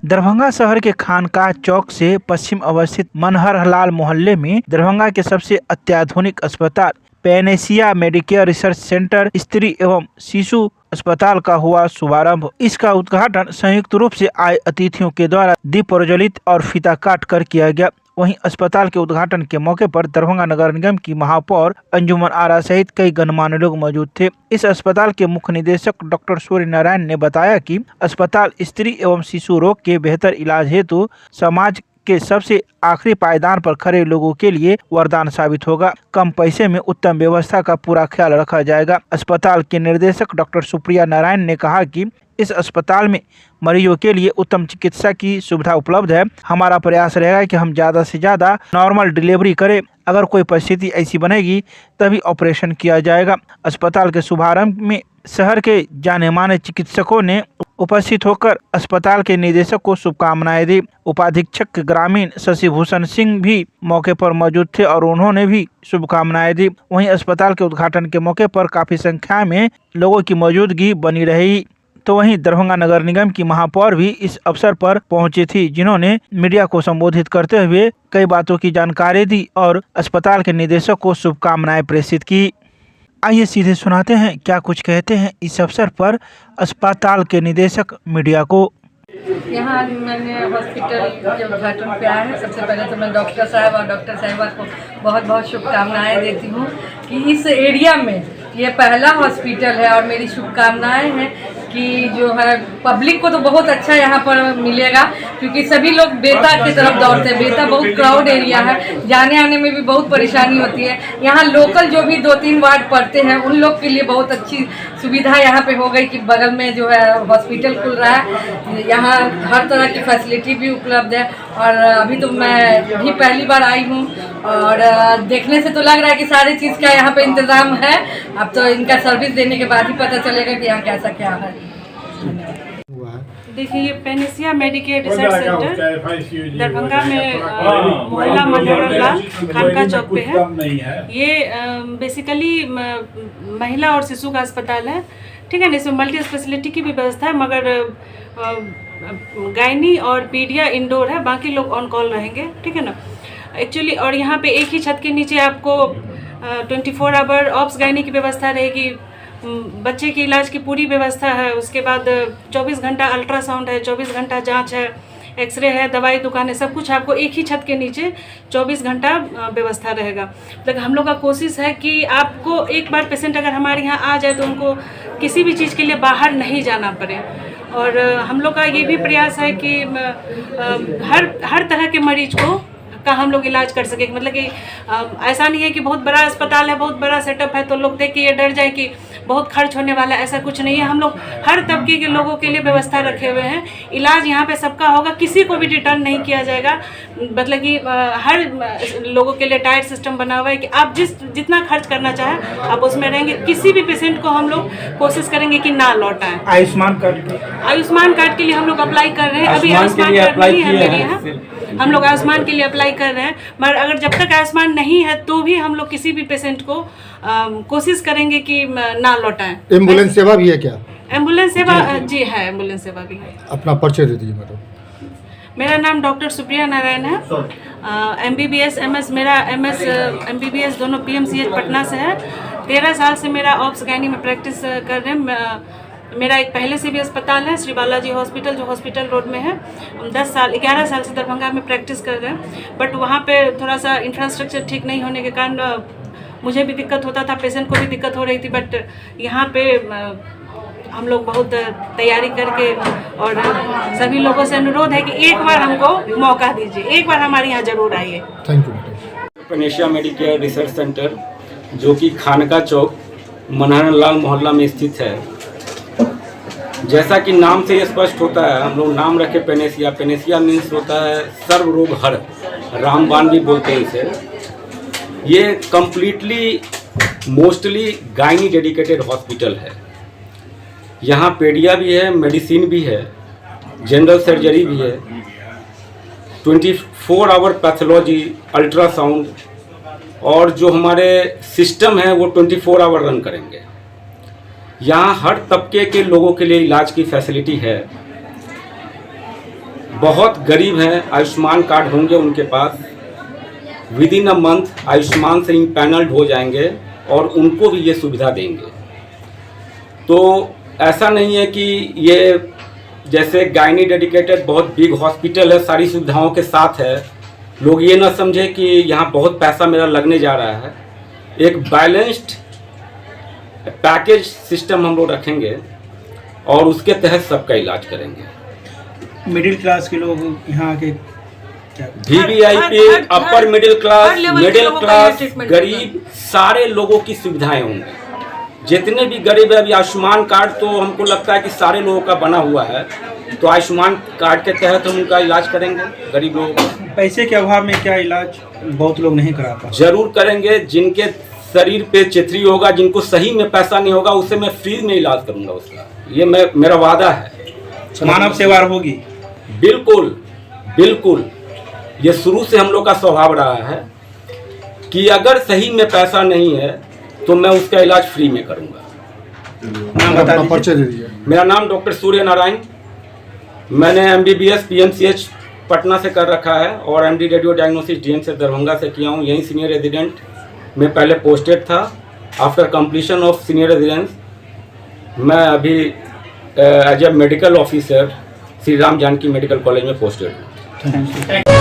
दरभंगा शहर के खानकाह चौक से पश्चिम अवस्थित मनहरलाल मोहल्ले में दरभंगा के सबसे अत्याधुनिक अस्पताल पैनेसिया मेडिकेयर रिसर्च सेंटर स्त्री एवं शिशु अस्पताल का हुआ शुभारंभ। इसका उद्घाटन संयुक्त रूप से आए अतिथियों के द्वारा दीप प्रज्वलित और फीता काट कर किया गया। वहीं अस्पताल के उद्घाटन के मौके पर दरभंगा नगर निगम की महापौर अंजुमन आरा सहित कई गणमान्य लोग मौजूद थे। इस अस्पताल के मुख्य निदेशक डॉक्टर सूर्य नारायण ने बताया कि अस्पताल स्त्री एवं शिशु रोग के बेहतर इलाज हेतु समाज के सबसे आखिरी पायदान पर खड़े लोगों के लिए वरदान साबित होगा। कम पैसे में उत्तम व्यवस्था का पूरा ख्याल रखा जाएगा। अस्पताल के निर्देशक डॉक्टर सुप्रिया नारायण ने कहा कि इस अस्पताल में मरीजों के लिए उत्तम चिकित्सा की सुविधा उपलब्ध है। हमारा प्रयास रहेगा कि हम ज़्यादा से ज़्यादा नॉर्मल डिलीवरी करें। अगर कोई परिस्थिति ऐसी बनेगी तभी ऑपरेशन किया जाएगा। अस्पताल के शुभारंभ में शहर के जाने माने चिकित्सकों ने उपस्थित होकर अस्पताल के निदेशक को शुभकामनाएं दी। उपाधीक्षक ग्रामीण शशिभूषण सिंह भी मौके पर मौजूद थे और उन्होंने भी शुभकामनाएं दी। वहीं अस्पताल के उद्घाटन के मौके पर काफी संख्या में लोगों की मौजूदगी बनी रही। तो वहीं दरभंगा नगर निगम की महापौर भी इस अवसर पर पहुंची थी, जिन्होंने मीडिया को संबोधित करते हुए कई बातों की जानकारी दी और अस्पताल के निदेशक को शुभकामनाएं प्रेषित की। आइए सीधे सुनाते हैं क्या कुछ कहते हैं इस अवसर पर अस्पताल के निदेशक मीडिया को। यहाँ मैंने हॉस्पिटल के उद्घाटन पे आया है। सबसे पहले तो मैं डॉक्टर साहब और डॉक्टर साहिबा को बहुत बहुत शुभकामनाएं देती हूँ कि इस एरिया में ये पहला हॉस्पिटल है और मेरी शुभकामनाएं हैं कि जो है पब्लिक को तो बहुत अच्छा यहाँ पर मिलेगा, क्योंकि सभी लोग बेता की तरफ दौड़ते हैं। बेता बहुत क्राउड एरिया है, जाने आने में भी बहुत परेशानी होती है। यहाँ लोकल जो भी 2-3 वार्ड पड़ते हैं उन लोग के लिए बहुत अच्छी सुविधा यहाँ पे हो गई कि बगल में जो है हॉस्पिटल खुल रहा है। यहाँ हर तरह की फैसिलिटी भी उपलब्ध है और अभी तो मैं भी पहली बार आई हूँ और देखने से तो लग रहा है कि सारी चीज़ का यहाँ पे इंतज़ाम है। अब तो इनका सर्विस देने के बाद ही पता चलेगा कि यहाँ कैसा क्या है। देखिए, ये Panacea Medicare research centre Darbhanga में मोहल्ला मनहरलाल खानकाह चौक पे है। ये बेसिकली महिला और शिशु का अस्पताल है, ठीक है ना। इसमें मल्टी स्पेशलिटी की भी व्यवस्था है, मगर गायनी और पीडिया इंडोर है, बाकी लोग ऑन कॉल रहेंगे, ठीक है ना एक्चुअली। और यहाँ पे एक ही छत के नीचे आपको 24 आवर ऑप्स गायनी की व्यवस्था रहेगी, बच्चे के इलाज की पूरी व्यवस्था है। उसके बाद 24 घंटा अल्ट्रासाउंड है, 24 घंटा जांच है, एक्सरे है, दवाई दुकान है, सब कुछ आपको एक ही छत के नीचे 24 घंटा व्यवस्था रहेगा। तो हम लोग का कोशिश है कि आपको एक बार पेशेंट अगर हमारे यहाँ आ जाए तो उनको किसी भी चीज़ के लिए बाहर नहीं जाना पड़े। और हम लोग का ये भी प्रयास है कि हर तरह के मरीज का हम लोग इलाज कर सके। मतलब कि ऐसा नहीं है कि बहुत बड़ा अस्पताल है, बहुत बड़ा सेटअप है तो लोग देख के ये डर जाए कि बहुत खर्च होने वाला है, ऐसा कुछ नहीं है। हम लोग हर तबके के लोगों के लिए व्यवस्था रखे हुए हैं। इलाज यहाँ पे सबका होगा, किसी को भी रिटर्न नहीं किया जाएगा। मतलब कि हर लोगों के लिए टायर सिस्टम बना हुआ है कि आप जितना खर्च करना चाहें आप उसमें रहेंगे। किसी भी पेशेंट को हम लोग कोशिश करेंगे कि ना लौटाएं। आयुष्मान कार्ड के लिए हम लोग अप्लाई कर रहे हैं। अभी आयुष्मान कार्ड नहीं है मेरे यहाँ, हम लोग आयुष्मान के लिए अप्लाई कर रहे हैं। मगर अगर जब तक आयुष्मान नहीं है तो भी हम लोग किसी भी पेशेंट को कोशिश करेंगे कि ना लौटाएं। एम्बुलेंस सेवा भी है क्या? एम्बुलेंस सेवा जी है, एम्बुलेंस सेवा भी है। अपना परिचय दे दीजिए मैडम। मेरा नाम डॉक्टर सुप्रिया नारायण है। MBBS MS मेरा MS MBBS दोनों PMCH पटना से है। 13 साल से मेरा ऑप्स गायनी में प्रैक्टिस कर रहे हैं। मेरा एक पहले से भी अस्पताल है, श्री बालाजी हॉस्पिटल, जो हॉस्पिटल रोड में है। 11 साल से दरभंगा में प्रैक्टिस कर रहे हैं। बट वहाँ पे थोड़ा सा इंफ्रास्ट्रक्चर ठीक नहीं होने के कारण मुझे भी दिक्कत होता था, पेशेंट को भी दिक्कत हो रही थी। बट यहाँ पे हम लोग बहुत तैयारी करके, और सभी लोगों से अनुरोध है कि एक बार हमको मौका दीजिए, एक बार हमारे यहाँ जरूर आइए। Thank you. Panacea Medicare research centre जो कि खानकाह चौक मनहरलाल मोहल्ला में स्थित है। जैसा कि नाम से ये स्पष्ट होता है, हम लोग नाम रखे पैनेसिया। पैनेसिया मीन्स होता है सर्व रोग हर, रामबाण भी बोलते हैं इसे। ये completely mostly gynae dedicated hospital है। यहाँ पेडिया भी है, मेडिसिन भी है, जनरल सर्जरी भी है, 24 आवर पैथोलॉजी, अल्ट्रासाउंड, और जो हमारे सिस्टम है वो 24 आवर रन करेंगे। यहाँ हर तबके के लोगों के लिए इलाज की फैसिलिटी है। बहुत गरीब हैं, आयुष्मान कार्ड होंगे उनके पास, within a month Ayushman से इम्पैनल्ड हो जाएंगे और उनको भी ये सुविधा देंगे। तो ऐसा नहीं है कि ये जैसे गायनी डेडिकेटेड बहुत बिग हॉस्पिटल है, सारी सुविधाओं के साथ है, लोग ये ना समझे कि यहाँ बहुत पैसा मेरा लगने जा रहा है। एक बैलेंस्ड पैकेज सिस्टम हम लोग रखेंगे और उसके तहत सबका इलाज करेंगे। मिडिल क्लास के लोग यहाँ आके क्या VVIP, हर अपर मिडिल क्लास, लेवल के मिडिल लोगों का क्लास, ये ट्रीटमेंट गरीब, सारे लोगों की सुविधाएं होंगी। जितने भी गरीब है, अभी आयुष्मान कार्ड तो हमको लगता है कि सारे लोगों का बना हुआ है, तो आयुष्मान कार्ड के तहत हम उनका इलाज करेंगे। गरीब लोगों का पैसे के अभाव में क्या इलाज बहुत लोग नहीं करा पाते। जरूर करेंगे। जिनके शरीर पे चिथरी होगा, जिनको सही में पैसा नहीं होगा, उससे मैं फ्री में इलाज करूंगा उसका, ये मेरा वादा है। मानव सेवा होगी। बिल्कुल बिल्कुल, ये शुरू से हम लोग का स्वभाव रहा है कि अगर सही में पैसा नहीं है तो मैं उसका इलाज फ्री में करूंगा। नाम बता अपना दीजिए। परिचय दे दीजिए। मेरा नाम डॉक्टर सूर्य नारायण, मैंने MBBS PMCH पटना से कर रखा है और MD radio diagnosis DMC Darbhanga से किया हूँ। यहीं सीनियर रेजिडेंट में पहले पोस्टेड था। After completion of senior residence मैं अभी as a medical officer Shri Ram Janaki medical college में पोस्टेड हूँ। Thank you.